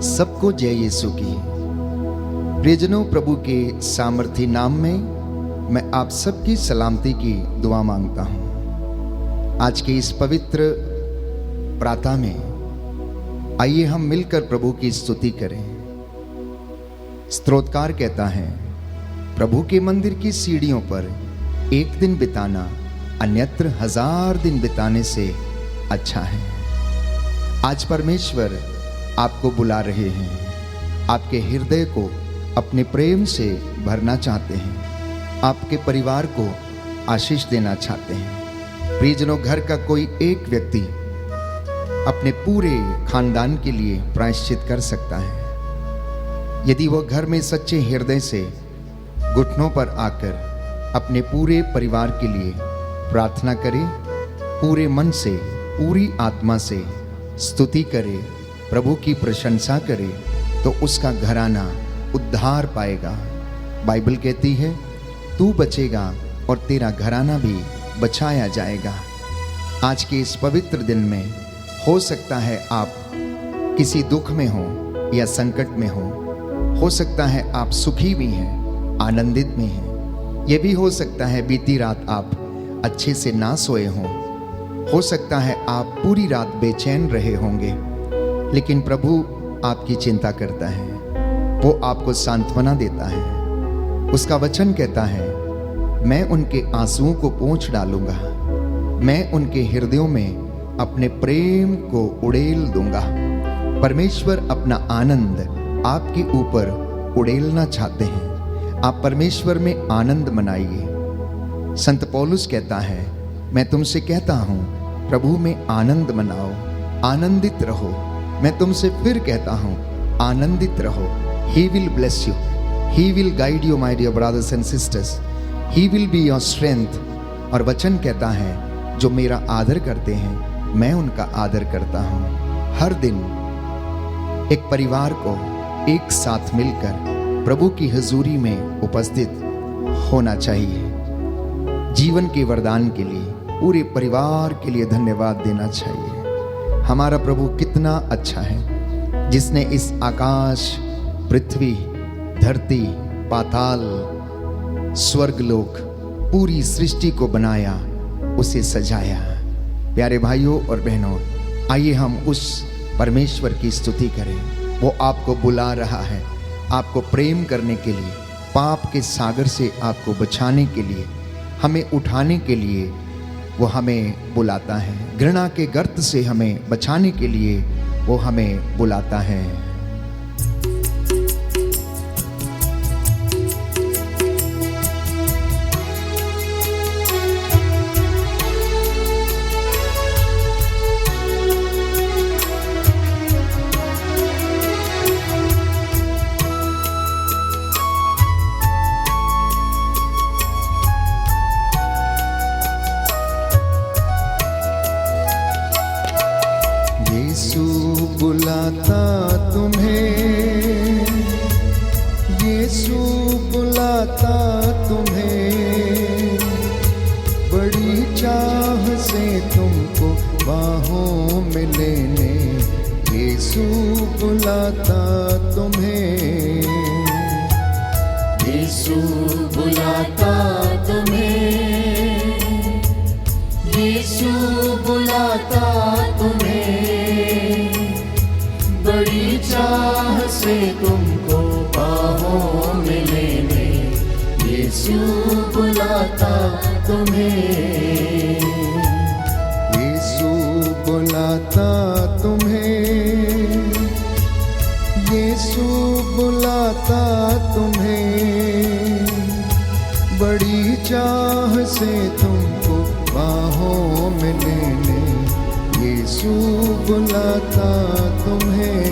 सबको जय यीशु की। प्रियजनों, प्रभु के सामर्थी नाम में मैं आप सबकी सलामती की दुआ मांगता हूं। आज के इस पवित्र प्रातः में आइए हम मिलकर प्रभु की स्तुति करें। स्तोत्रकार कहता है, प्रभु के मंदिर की सीढ़ियों पर एक दिन बिताना अन्यत्र 1000 दिन बिताने से अच्छा है। आज परमेश्वर आपको बुला रहे हैं, आपके हृदय को अपने प्रेम से भरना चाहते हैं, आपके परिवार को आशीष देना चाहते हैं। प्रियजनों, घर का कोई एक व्यक्ति अपने पूरे खानदान के लिए प्रायश्चित कर सकता है। यदि वह घर में सच्चे हृदय से घुटनों पर आकर अपने पूरे परिवार के लिए प्रार्थना करे, पूरे मन से, पूरी आत्मा से स्तुति करे, प्रभु की प्रशंसा करे, तो उसका घराना उद्धार पाएगा। बाइबल कहती है, तू बचेगा और तेरा घराना भी बचाया जाएगा। आज के इस पवित्र दिन में हो सकता है आप किसी दुख में हो या संकट में हो सकता है आप सुखी भी हैं, आनंदित में हैं। यह भी हो सकता है बीती रात आप अच्छे से ना सोए हों, हो सकता है आप पूरी रात बेचैन रहे होंगे, लेकिन प्रभु आपकी चिंता करता है, वो आपको सांत्वना देता है। उसका वचन कहता है, मैं उनके आंसुओं को पोंछ डालूंगा, मैं उनके हृदयों में अपने प्रेम को उड़ेल दूंगा। परमेश्वर अपना आनंद आपके ऊपर उड़ेलना चाहते हैं। आप परमेश्वर में आनंद मनाइए। संत पौलुस कहता है, मैं तुमसे कहता हूं, प्रभु में आनंद मनाओ, आनंदित रहो। मैं तुमसे फिर कहता हूं, आनंदित रहो। He will bless you. He will guide you, my dear brothers and sisters. He will be your strength. और वचन कहता है, जो मेरा आदर करते हैं, मैं उनका आदर करता हूं। हर दिन एक परिवार को एक साथ मिलकर प्रभु की हुजूरी में उपस्थित होना चाहिए। जीवन के वरदान के लिए, पूरे परिवार के लिए धन्यवाद देना चाहिए। हमारा प्रभु कितना अच्छा है, जिसने इस आकाश, पृथ्वी, धरती, पाताल, स्वर्गलोक, पूरी सृष्टि को बनाया, उसे सजाया। प्यारे भाइयों और बहनों, आइए हम उस परमेश्वर की स्तुति करें। वो आपको बुला रहा है, आपको प्रेम करने के लिए, पाप के सागर से आपको बचाने के लिए, हमें उठाने के लिए वो हमें बुलाता है। घृणा के गर्त से हमें बचाने के लिए वो हमें बुलाता है। यीशु बुलाता तुम्हें, यीशु बुलाता तुम्हें, बड़ी चाह से तुमको बाहों में लेने। यीशु बुलाता तुम्हें, यीशु बुलाता तुम्हें, यीशु बुलाता तुम्हें, बड़ी चाह से तुमको बाहों में लेने। यीशु बुलाता तुम्हें, यीशु बुलाता तुम्हें, यीशु बुलाता तुम्हें, बड़ी चाह से तुमको बाहों में लेने। यीशु बुलाता तुम्हें,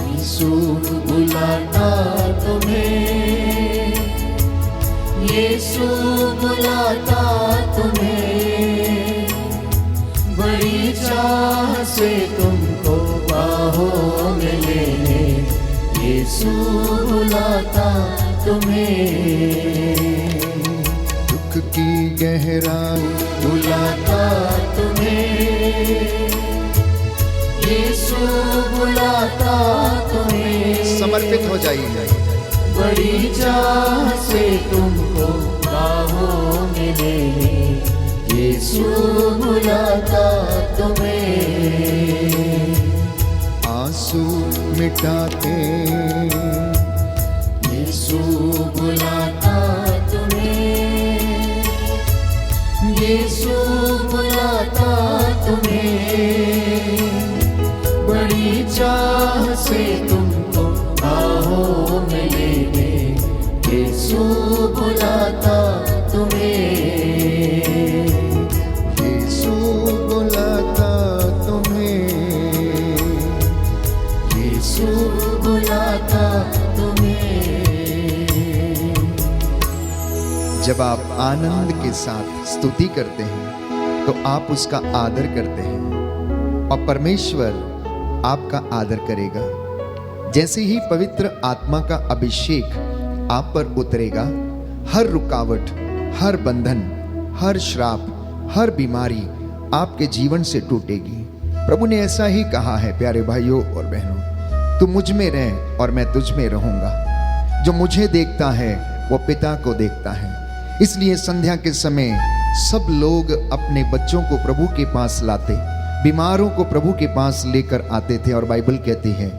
यीशु बुलाता तुम्हें, यीशु बुलाता तुम्हें, बड़ी चाह से तुमको बाहों में लेने। यीशु बुलाता तुम्हें, दुख की गहराई बुलाता तुम्हें, यीशु यीशु बुलाता तुम्हें। समर्पित हो जाइए। बड़ी चाह से तुमको बाहों में लेने यीशु बुलाता तुम्हें। आंसू मिटाते यीशु बुलाता तुम्हें। यीशु बुलाता तुम्हें। बड़ी चाह से तुमको बाहों में लेने यीशु बुलाता तुम्हें। यीशु बुलाता तुम्हें। यीशु बुलाता तुम्हें। जब आप आनंद के साथ स्तुति करते हैं तो आप उसका आदर करते हैं और परमेश्वर आपका आदर करेगा। जैसे ही पवित्र आत्मा का अभिषेक आप पर उतरेगा, हर रुकावट, हर बंधन, हर श्राप, हर बीमारी आपके जीवन से टूटेगी। प्रभु ने ऐसा ही कहा है, प्यारे भाइयों और बहनों, तू मुझ में रह और मैं तुझ में रहूंगा। जो मुझे देखता है वो पिता को देखता है। इसलिए संध्या के समय सब लोग अपने बच्चों को प्रभु के पास लाते, बीमारों को प्रभु के पास लेकर आते थे और बाइबल कहती है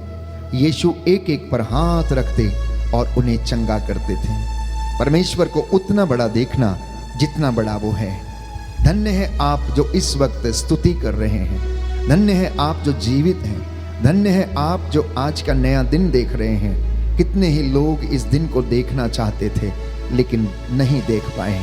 यीशु एक एक पर हाथ रखते और उन्हें चंगा करते थे। परमेश्वर को उतना बड़ा देखना जितना बड़ा वो है। धन्य है आप जो इस वक्त स्तुति कर रहे हैं। धन्य है आप जो जीवित हैं। धन्य है आप जो आज का नया दिन देख रहे हैं। कितने ही लोग इस दिन को देखना चाहते थे लेकिन नहीं देख पाए।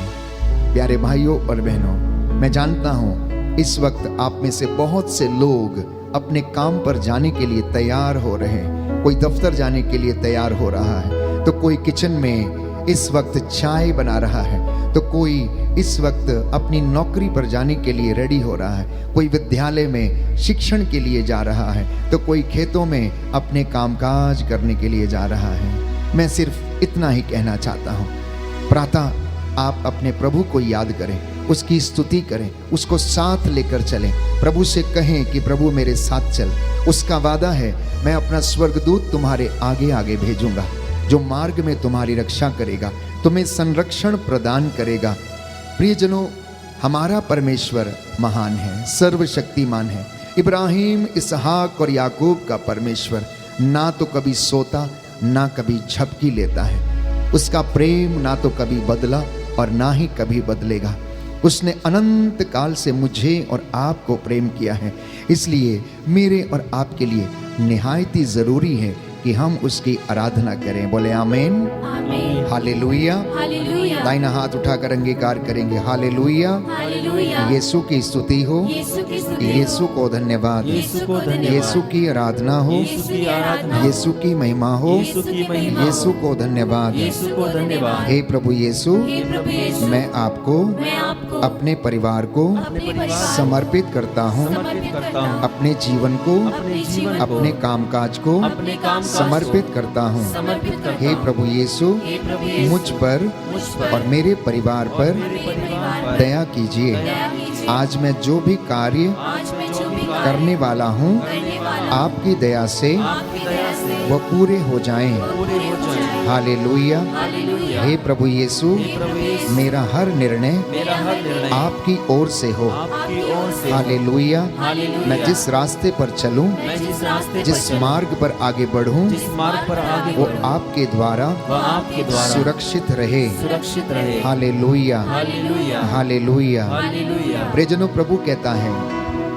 प्यारे भाइयों और बहनों, मैं जानता हूं इस वक्त आप में से बहुत से लोग अपने काम पर जाने के लिए तैयार हो रहे हैं। कोई दफ्तर जाने के लिए तैयार हो रहा है, तो कोई किचन में इस वक्त चाय बना रहा है, तो कोई इस वक्त अपनी नौकरी पर जाने के लिए रेडी हो रहा है, कोई विद्यालय में शिक्षण के लिए जा रहा है, तो कोई खेतों में अपने कामकाज करने के लिए जा रहा है। मैं सिर्फ इतना ही कहना चाहता हूँ, प्रातः आप अपने प्रभु को याद करें, उसकी स्तुति करें, उसको साथ लेकर चलें। प्रभु से कहें कि प्रभु मेरे साथ चल। उसका वादा है, मैं अपना स्वर्गदूत तुम्हारे आगे आगे भेजूंगा, जो मार्ग में तुम्हारी रक्षा करेगा, तुम्हें संरक्षण प्रदान करेगा। प्रियजनों, हमारा परमेश्वर महान है, सर्वशक्तिमान है। इब्राहिम, इसहाक और याकूब का परमेश्वर ना तो कभी सोता ना कभी झपकी लेता है। उसका प्रेम ना तो कभी बदला और ना ही कभी बदलेगा। उसने अनंत काल से मुझे और आपको प्रेम किया है। इसलिए मेरे और आपके लिए निहायत ही जरूरी है कि हम उसकी आराधना करें। बोले आमीन, आमीन, हालेलुया। हालेलुया, दाहिना हाथ उठाकर अंगीकार करेंगे, हालेलुया। हालेलुया। यीशु की स्तुति हो, यीशु की स्तुति यीशु को धन्यवाद, यीशु को धन्यवाद। यीशु की आराधना हो, यीशु की आराधना। यीशु की महिमा हो, यीशु की महिमा। यीशु को धन्यवाद। यीशु को धन्यवाद। हे प्रभु यीशु, हे प्रभु यीशु, मैं आपको मैं आपको अपने परिवार को अपने परिवार समर्पित करता हूँ। समर्पित करता हूँ। अपने जीवन को, अपने जीवन को, अपने कामकाज को अपने कामकाज को समर्पित करता हूँ। समर्पित करता हे हूँ। प्रभु यीशु, हे प्रभु यीशु, मुझ पर मुझ पर और मेरे परिवार पर मेरे परिवार पर दया कीजिए। दया कीजिए। आज मैं जो भी कार्य आज मैं जो भी करने वाला हूँ, करने वाला आपकी दया से आपकी दया से वह पूरे हो जाएं। पूरे हो जाए। हालेलुया। हालेलुया। हे प्रभु यीशु, हे प्रभु यीशु, मेरा हर निर्णय मेरा हर निर्णय आपकी ओर से हो। आपकी ओर से हो। हालेलुया। हालेलुया। मैं जिस रास्ते पर चलूं, मैं जिस रास्ते पर जिस चलूं, मार्ग पर आगे बढ़ूं, जिस मार्ग पर आगे वो बढ़ूं, आपके द्वारा वह आपके द्वारा सुरक्षित रहे। सुरक्षित रहे। Hallelujah, hallelujah. हालेलुया। हालेलुया। प्रियजनों, प्रभु कहता है,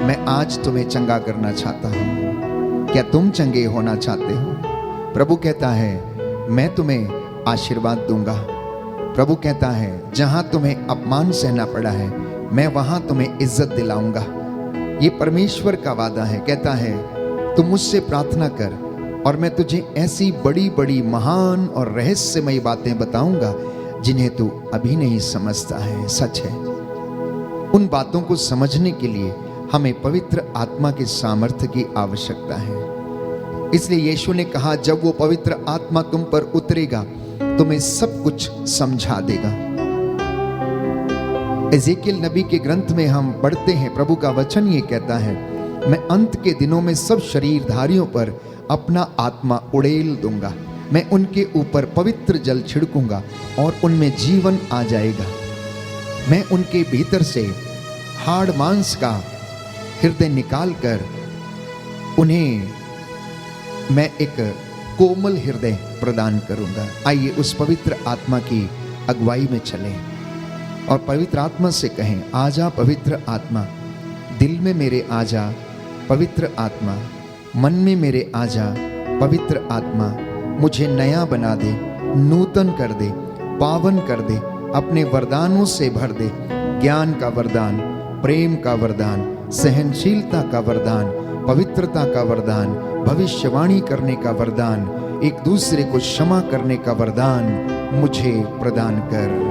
मैं आज तुम्हें चंगा करना चाहता हूँ। क्या तुम चंगे होना चाहते हो? प्रभु कहता है, मैं तुम्हें आशीर्वाद दूंगा। प्रभु कहता है, जहां तुम्हें अपमान सहना पड़ा है, मैं वहां तुम्हें इज्जत दिलाऊंगा। ये परमेश्वर का वादा है। कहता है, तू मुझसे प्रार्थना कर और मैं तुझे ऐसी बड़ी बड़ी महान और रहस्यमयी बातें बताऊंगा जिन्हें तू अभी नहीं समझता है। सच है, उन बातों को समझने के लिए हमें पवित्र आत्मा के सामर्थ्य की आवश्यकता है। इसलिए यीशु ने कहा, जब वो पवित्र आत्मा तुम पर उतरेगा तुम्हें सब कुछ समझा देगा। एजेकियल नबी के ग्रंथ में हम पढ़ते हैं, प्रभु का वचन ये कहता है मैं अंत के दिनों में सब शरीरधारियों पर अपना आत्मा उड़ेल दूंगा। मैं उनके ऊपर पवित्र जल छिड़कूंगा और उनमें जीवन आ जाएगा। मैं उनके भीतर से हाड़ मांस का हृदय निकालकर उन्हें मैं एक कोमल हृदय प्रदान करूंगा। आइए उस पवित्र आत्मा की अगुवाई में चलें और पवित्र आत्मा से कहें, आजा पवित्र आत्मा, दिल में मेरे आजा पवित्र आत्मा, मन में मेरे आजा पवित्र आत्मा, मुझे नया बना दे, नूतन कर दे, पावन कर दे, अपने वरदानों से भर दे। ज्ञान का वरदान, प्रेम का वरदान, सहनशीलता का वरदान, पवित्रता का वरदान, भविष्यवाणी करने का वरदान, एक दूसरे को क्षमा करने का वरदान मुझे प्रदान कर।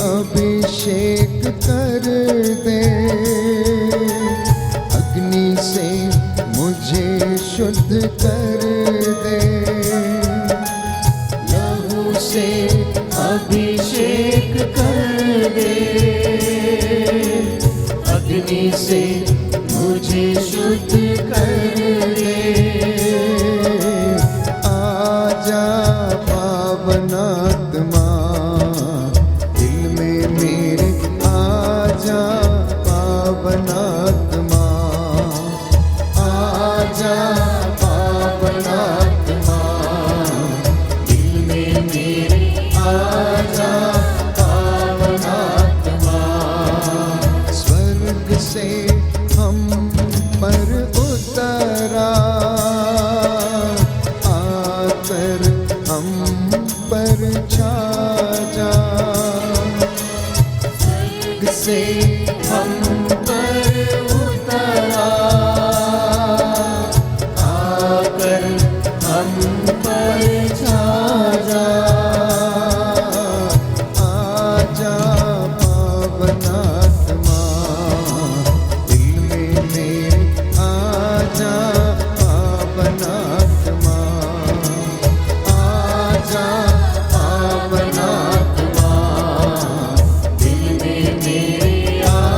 अभिषेक कर दे, अग्नि से मुझे शुद्ध कर दे, लहू से अभिषेक कर दे, अग्नि से मुझे शुद्ध कर दे। आजा पावन आत्मा, दिल में मेरे आजा पावन आत्मा, आजा पावन आत्मा, दिल में मेरे आजा पावन आत्मा। स्वर्ग से हम पर उतरा, आकर हम पर छा जा, स्वर्ग से हम पर उतरा, आकर हम पर छा जा। आजा पावन आत्मा, दिल में मेरे आजा पावन आत्मा, आजा पावन आत्मा, दिल में मेरे आजा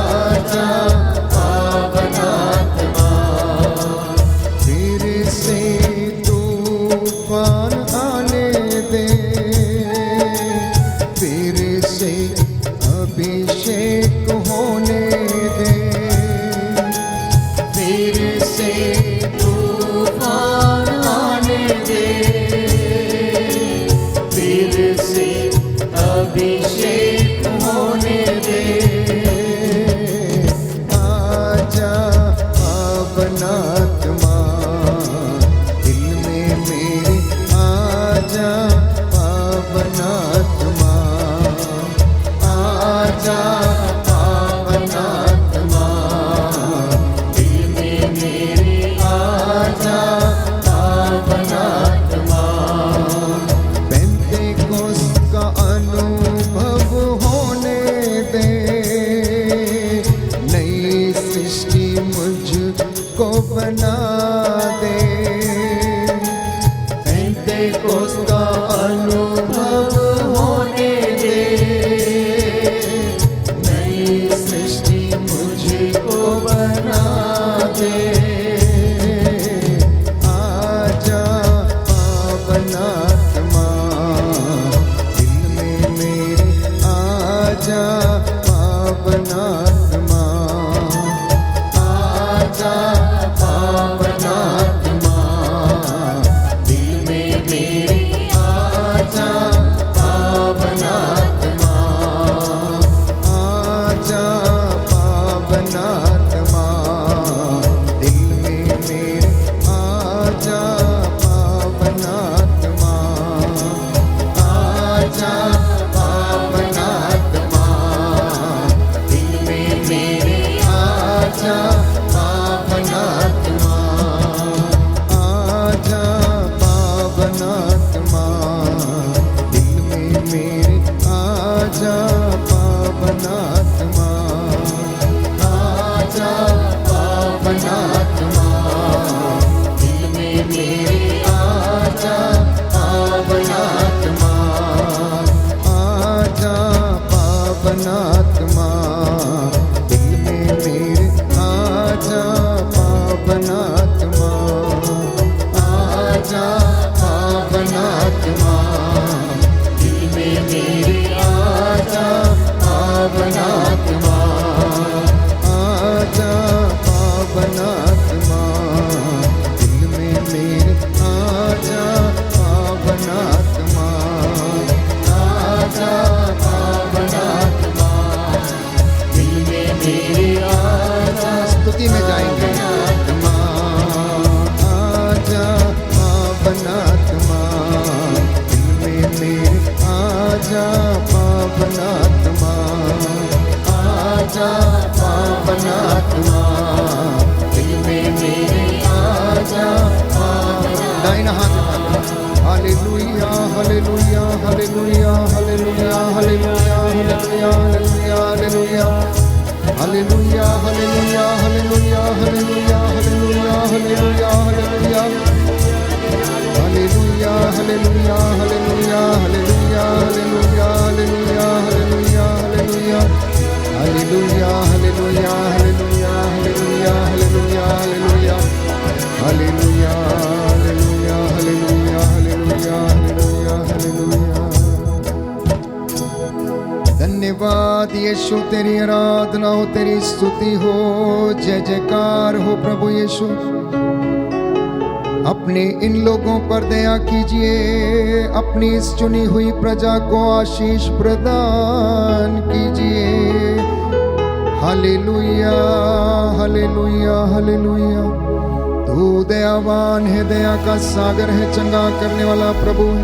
hallelujah hallelujah hallelujah hallelujah hallelujah hallelujah. धन्यवाद यीशु, तेरी आराधना हो, तेरी स्तुति हो, जय जयकार हो प्रभु यीशु। अपने इन लोगों पर दया कीजिए, अपनी इस चुनी हुई प्रजा को आशीष प्रदान कीजिए। Hallelujah hallelujah hallelujah. तू दयावान है, दया का सागर है, चंगा करने वाला प्रभु है,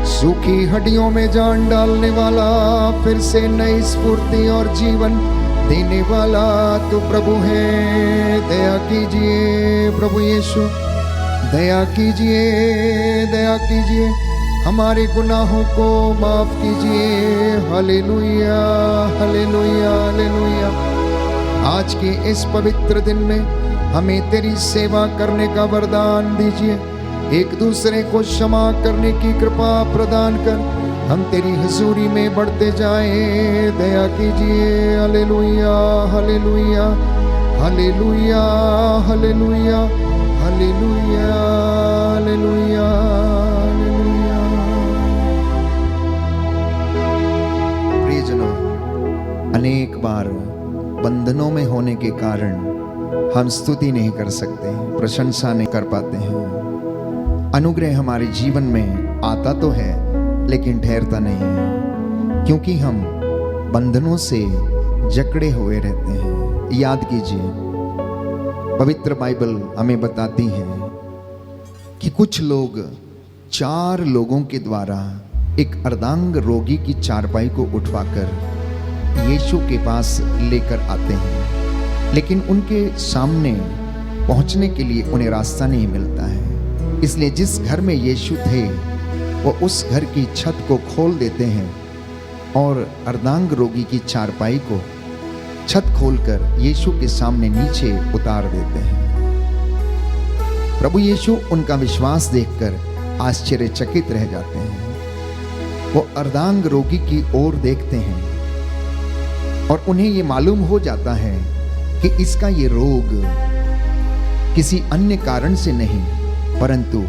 सूखी हड्डियों में जान डालने वाला, फिर से नई स्फूर्ति और जीवन देने वाला तू प्रभु है। दया कीजिए प्रभु यीशु, दया कीजिए, दया कीजिए, हमारे गुनाहों को माफ कीजिए। Hallelujah hallelujah hallelujah. आज के इस पवित्र दिन में हमें तेरी सेवा करने का वरदान दीजिए, एक दूसरे को क्षमा करने की कृपा प्रदान कर हम तेरी हुजूरी में बढ़ते जाएं। दया कीजिए। Hallelujah hallelujah hallelujah hallelujah hallelujah hallelujah hallelujah. प्रियजनों, अनेक बार बंधनों में होने के कारण हम स्तुति नहीं कर सकते हैं, प्रशंसा नहीं कर पाते हैं। अनुग्रह हमारे जीवन में आता तो है लेकिन ठहरता नहीं है, क्योंकि हम बंधनों से जकड़े हुए रहते हैं। याद कीजिए, पवित्र बाइबल हमें बताती है कि कुछ लोग 4 लोगों के द्वारा एक अर्धांग रोगी की चारपाई को उठवाकर यीशु के पास लेकर आते हैं, लेकिन उनके सामने पहुंचने के लिए उन्हें रास्ता नहीं मिलता है। इसलिए जिस घर में यीशु थे वो उस घर की छत को खोल देते हैं और अर्धांग रोगी की चारपाई को छत खोलकर यीशु के सामने नीचे उतार देते हैं। प्रभु यीशु उनका विश्वास देखकर आश्चर्यचकित रह जाते हैं। वो अर्धांग रोगी की ओर देखते हैं और उन्हें ये मालूम हो जाता है कि इसका ये रोग किसी अन्य कारण से नहीं परंतु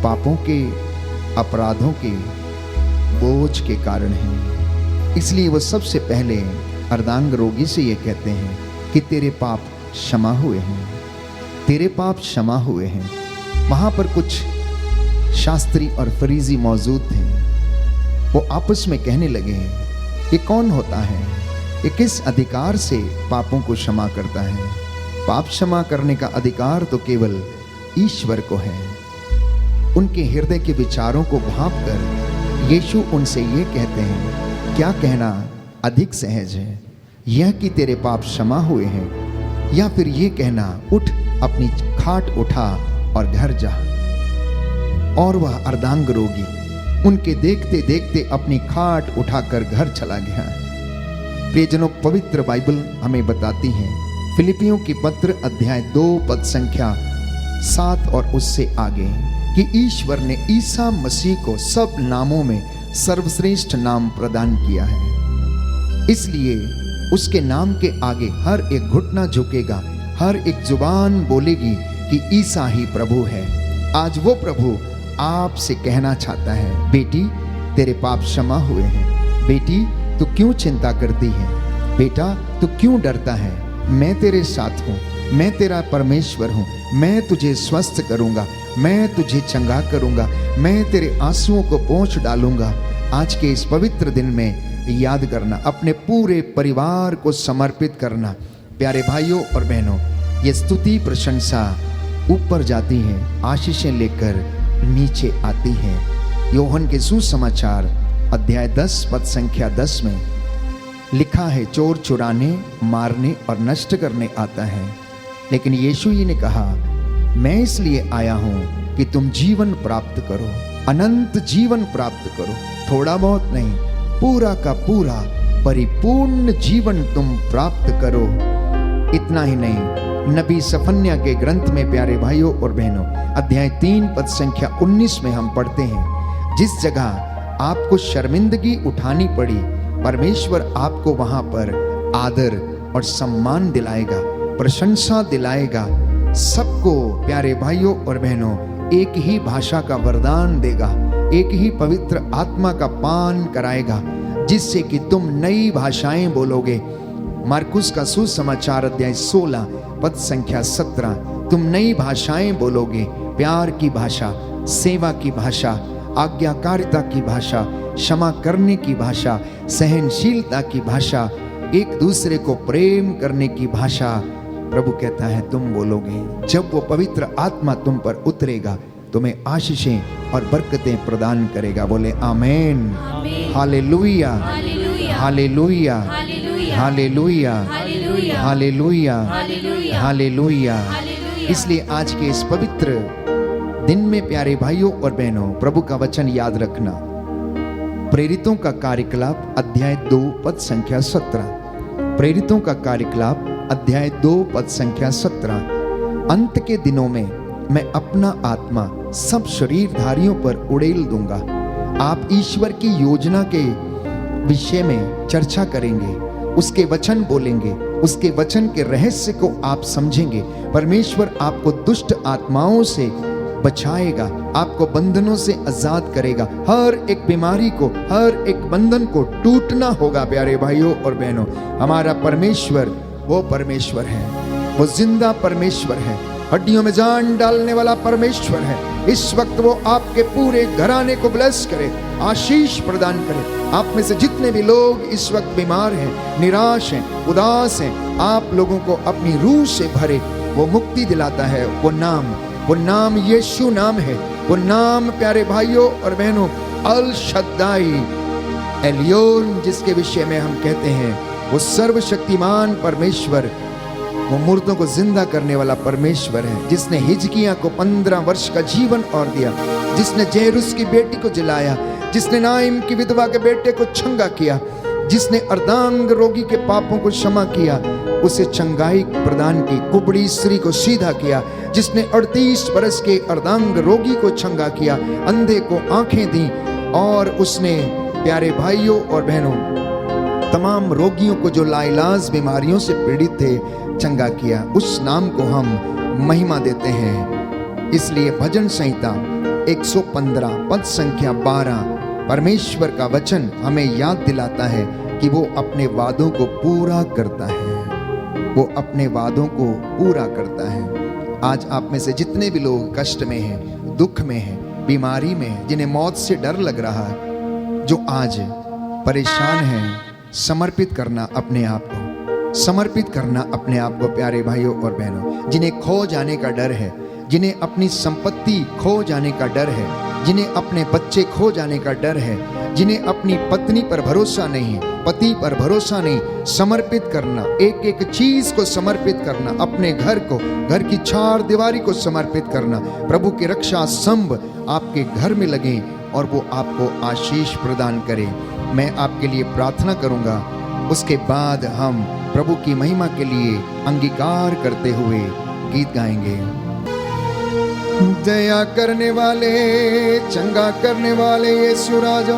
पापों के, अपराधों के बोझ के कारण है। इसलिए वो सबसे पहले अर्धांग रोगी से ये कहते हैं कि तेरे पाप क्षमा हुए हैं, तेरे पाप क्षमा हुए हैं। वहां पर कुछ शास्त्री और फरीसी मौजूद थे। वो आपस में कहने लगे, ये कौन होता है, ये किस अधिकार से पापों को क्षमा करता है? पाप क्षमा करने का अधिकार तो केवल ईश्वर को है। उनके हृदय के विचारों को भांपकर यीशु उनसे ये कहते हैं, क्या कहना अधिक सहज है, यह कि तेरे पाप क्षमा हुए हैं, या फिर ये कहना उठ अपनी खाट उठा और घर जा? और वह अर्धांग रोगी उनके देखते देखते अपनी खाट उठाकर घर चला गया। प्रियजनों, पवित्र बाइबल हमें बताती है, फिलिपियों की पत्र अध्याय 2 पद संख्या 7 और उससे आगे, कि ईश्वर ने ईसा मसीह को सब नामों में सर्वश्रेष्ठ नाम प्रदान किया है। इसलिए उसके नाम के आगे हर एक घुटना झुकेगा, हर एक जुबान बोलेगी कि ईसा ही प्रभु है। आज वो प्रभु आपसे कहना चाहता है, बेटी तेरे पाप क्षमा हुए हैं। बेटी तू क्यों चिंता करती है? बेटा तू क्यों डरता है? मैं तेरे साथ हूँ, मैं तेरा परमेश्वर हूँ, मैं तुझे स्वस्थ करूँगा, मैं तुझे चंगा करूँगा, मैं तेरे आंसुओं को पोंछ डालूंगा। आज के इस पवित्र दिन में याद करना, अपने पूरे परिवार को समर्पित करना। प्यारे भाइयों और बहनों, ये स्तुति प्रशंसा ऊपर जाती है, आशीषें लेकर नीचे आती है। योहन के सुसमाचार अध्याय 10 पद संख्या 10 में लिखा है, चोर चुराने, मारने और नष्ट करने आता है, लेकिन यीशु जी ने कहा, मैं इसलिए आया हूं कि तुम जीवन प्राप्त करो, अनंत जीवन प्राप्त करो। थोड़ा बहुत नहीं, पूरा का पूरा परिपूर्ण जीवन तुम प्राप्त करो। इतना ही नहीं, नबी सफन्या के ग्रंथ में प्यारे भाइयों और बहनों अध्याय 3 पद संख्या 19 में हम पढ़ते हैं, जिस जगह आपको शर्मिंदगी उठानी पड़ी, परमेश्वर आपको वहां पर आदर और सम्मान दिलाएगा, प्रशंसा दिलाएगा, सबको प्यारे भाइयों और बहनों एक ही भाषा का वरदान देगा, एक ही पवित्र आत्मा का पान कराएगा, जिससे कि तुम नई भाषाएं बोलोगे। मार्कुस का सुसमाचार अध्याय 16 पद संख्या 17, तुम नई भाषाएं बोलोगे, प्यार की भाषा, सेवा की भाषा, आज्ञाकारिता की भाषा, क्षमा करने की भाषा, सहनशीलता की भाषा, एक दूसरे को प्रेम करने की भाषा। प्रभु कहता है तुम बोलोगे। जब वो पवित्र आत्मा तुम पर उतरेगा, तुम्हें आशीषें और बरकतें प्रदान करेगा। बोले amen, hallelujah, hallelujah, hallelujah, hallelujah, hallelujah. इसलिए आज के इस पवित्र दिन में प्यारे भाइयों और बहनों, प्रभु का वचन याद रखना। प्रेरितों का कार्यकलाप अध्याय 2 पद संख्या 17। प्रेरितों का कार्यकलाप अध्याय 2 पद संख्या 17। अंत के दिनों में मैं अपना आत्मा सब शरीरधारियों पर उड़ेल दूंगा। आप ईश्वर की योजना के विषय में चर्चा करेंगे, उसके वचन बोलेंगे, उसके वचन के रहस्य को आप समझेंगे। परमेश्वर आपको दुष्ट आत्माओं से बचाएगा, आपको बंधनों से आजाद करेगा। हर एक बीमारी को, हर एक बंधन को टूटना होगा। प्यारे भाइयों और बहनों, हमारा परमेश्वर वो परमेश्वर है, वो जिंदा परमेश्वर है, हड्डियों में जान डालने वाला परमेश्वर है। इस वक्त वो आपके पूरे घराने को ब्लेस करे, आशीष प्रदान करे। आप में से जितने भी लोग इस वक्त बीमार हैं, निराश हैं, उदास हैं, आप लोगों को अपनी रूह से भरे। वो मुक्ति दिलाता है। वो नाम यीशु नाम है। वो नाम प्यारे भाइयों और बहनों अल शद्दाई, एलियोन, जिसके विषय में हम कहते हैं वो सर्वशक्तिमान परमेश्वर, वो मुर्दों को जिंदा करने वाला परमेश्वर है, जिसने हिजकिय्याह को 15 वर्ष का जीवन और दिया, जिसने जेरुस की बेटी को जिलाया, जिसने नाइम की विधवा के बेटे को छंगा किया, जिसने अर्धांग रोगी के पापों को क्षमा किया, उसे चंगाई प्रदान की, कुबड़ी स्त्री को सीधा किया, जिसने 38 बरस के अर्धांग रोगी को छंगा किया, अंधे को आंखें दी, और उसने प्यारे भाइयों और बहनों तमाम रोगियों को जो लाइलाज बीमारियों से पीड़ित थे चंगा किया। उस नाम को हम महिमा देते हैं। इसलिए भजन संहिता 115 पद संख्या 12 परमेश्वर का वचन हमें याद दिलाता है कि वो अपने वादों को पूरा करता है। वो अपने वादों को पूरा करता है। आज आप में से जितने भी लोग कष्ट में हैं, दुख में हैं, बीमारी में हैं, जिन्हें मौत से डर लग रहा है, जो आज परेशान हैं, समर्पित करना अपने आप को, समर्पित करना अपने आप को प्यारे भाइयों और बहनों। जिन्हें खो जाने का डर है, जिन्हें अपनी संपत्ति खो जाने का डर है, जिन्हें अपने बच्चे खो जाने का डर है, जिन्हें अपनी पत्नी पर भरोसा नहीं है, पति पर भरोसा नहीं, समर्पित करना, एक एक चीज को समर्पित करना, अपने घर को, घर की 4 दीवारी को समर्पित करना। प्रभु के रक्षा स्तंभ आपके घर में लगे और वो आपको आशीष प्रदान करे। मैं आपके लिए प्रार्थना करूंगा, उसके बाद हम प्रभु की महिमा के लिए अंगीकार करते हुए गीत गाएंगे। दया करने वाले, चंगा करने वाले यीशु राजा,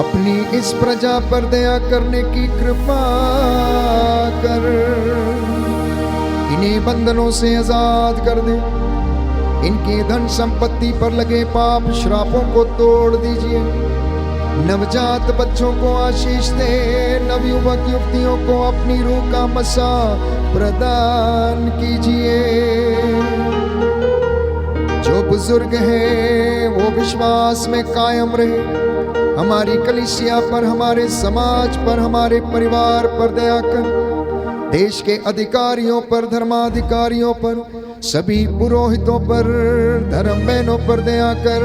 अपनी इस प्रजा पर दया करने की कृपा कर, इन्हें बंधनों से आजाद कर दे, इनकी धन संपत्ति पर लगे पाप श्रापों को तोड़ दीजिए, नवजात बच्चों को आशीष दे, नवयुवक युवतियों को अपनी रूह का मसा प्रदान कीजिए। जो बुजुर्ग हैं वो विश्वास में कायम रहे। हमारी कलीसिया पर, हमारे समाज पर, हमारे परिवार पर दया कर। देश के अधिकारियों पर, धर्माधिकारियों पर, सभी पुरोहितों पर, धर्म बहनों पर दया कर।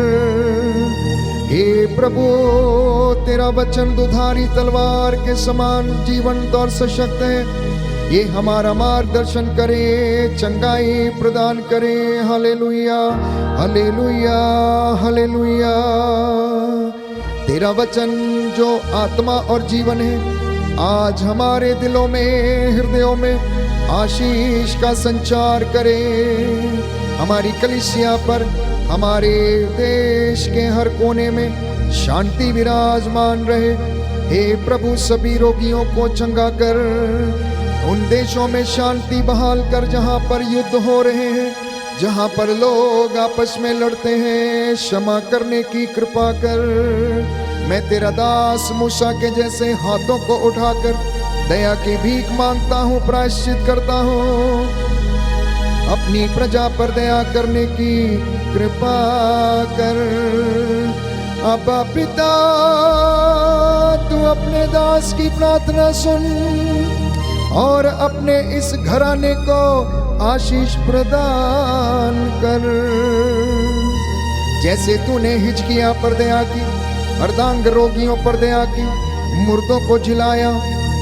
हे प्रभु, तेरा वचन दुधारी तलवार के समान जीवंत और सशक्त है। ये हमारा मार्गदर्शन करे, चंगाई प्रदान करे। Hallelujah, hallelujah, hallelujah. तेरा वचन जो आत्मा और जीवन है, आज हमारे दिलों में, हृदयों में आशीष का संचार करे। हमारी कलीसिया पर, हमारे देश के हर कोने में शांति विराजमान रहे। हे प्रभु, सभी रोगियों को चंगा कर, उन देशों में शांति बहाल कर जहां पर युद्ध हो रहे हैं, जहां पर लोग आपस में लड़ते हैं, क्षमा करने की कृपा कर। मैं तेरा दास मूसा के जैसे हाथों को उठाकर दया की भीख मांगता हूँ, प्रायश्चित करता हूँ। अपनी प्रजा पर दया करने की कृपा कर। अब्बा पिता, तू अपने दास की प्रार्थना सुन और अपने इस घराने को आशीष प्रदान कर। जैसे तूने हिजकिय्याह पर दया की, अर्धांग रोगियों पर दया की, मुर्दों को जिलाया,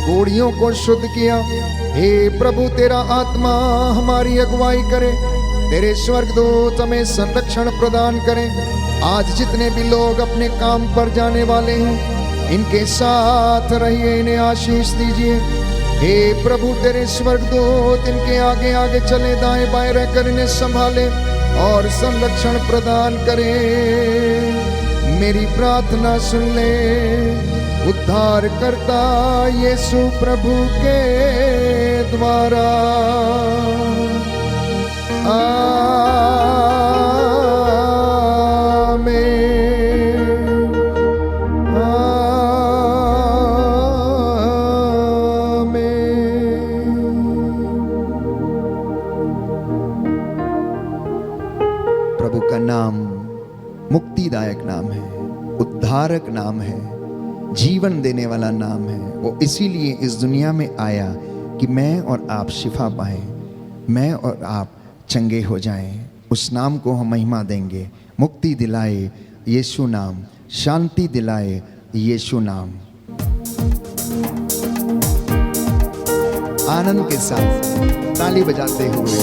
कोढ़ियों को शुद्ध किया। हे प्रभु, तेरा आत्मा हमारी अगुवाई करे, तेरे स्वर्गदूत हमें संरक्षण प्रदान करें। आज जितने भी लोग अपने काम पर जाने वाले हैं, इनके साथ रहिए, इन्हें आशीष दीजिए। हे प्रभु, तेरे स्वर्गदूत इनके आगे आगे चले, दाएं बाएं रहकर इन्हें संभाले और संरक्षण प्रदान करें। मेरी प्रार्थना सुन ले, उद्धार करता यीशु प्रभु के द्वारा। प्रभु का नाम मुक्तिदायक नाम है, उद्धारक नाम है, जीवन देने वाला नाम है। वो इसीलिए इस दुनिया में आया कि मैं और आप शिफा पाएं, मैं और आप चंगे हो जाएं। उस नाम को हम महिमा देंगे। मुक्ति दिलाए यीशु नाम, शांति दिलाए यीशु नाम। आनंद के साथ ताली बजाते हुए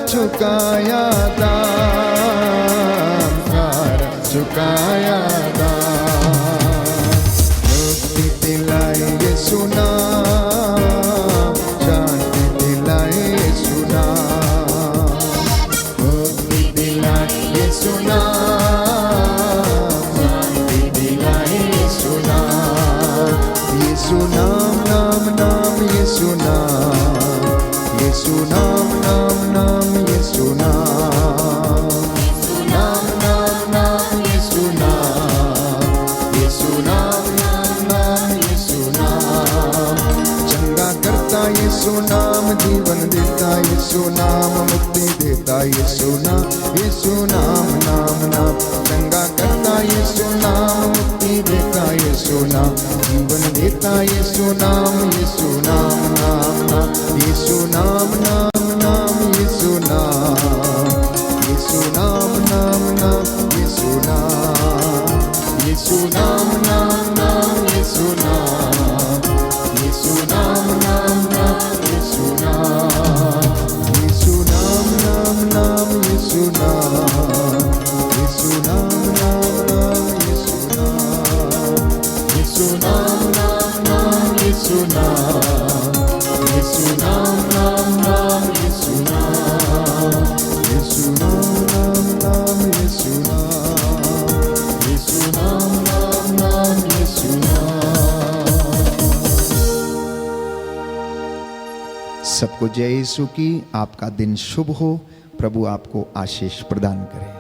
चुकाया दाम, सारा चुकाया दाम। मुक्ति दिलाए यीशु नाम, शांति दिलाए यीशु नाम। मुक्ति दिलाए यीशु नाम, शांति दिलाए यीशु नाम। यीशु नाम नाम नाम यीशु नाम, यीशु नाम नाम नाम यीशु नाम, नाम नाम नाम यीशु नाम, यीशु नाम, यीशु नाम नाम नाम, चंगा करता यीशु नाम, मुक्ति देता यीशु नाम, जीवन देता यीशु नाम, यीशु नाम नाम नाम, यीशु नाम नाम नाम, यीशु नाम, यीशु नाम नाम नाम, यीशु नाम, यीशु नाम नाम नाम, यीशु नाम, यीशु नाम नाम नाम, यीशु नाम, यीशु नाम नाम नाम, यीशु नाम, यीशु नाम नाम नाम, यीशु नाम, यीशु नाम नाम नाम, यीशु नाम, यीशु नाम नाम नाम, यीशु नाम, यीशु नाम नाम नाम, यीशु नाम, यीशु नाम नाम नाम, यीशु नाम। सबको जय यीशु की। आपका दिन शुभ हो। प्रभु आपको आशीष प्रदान करे।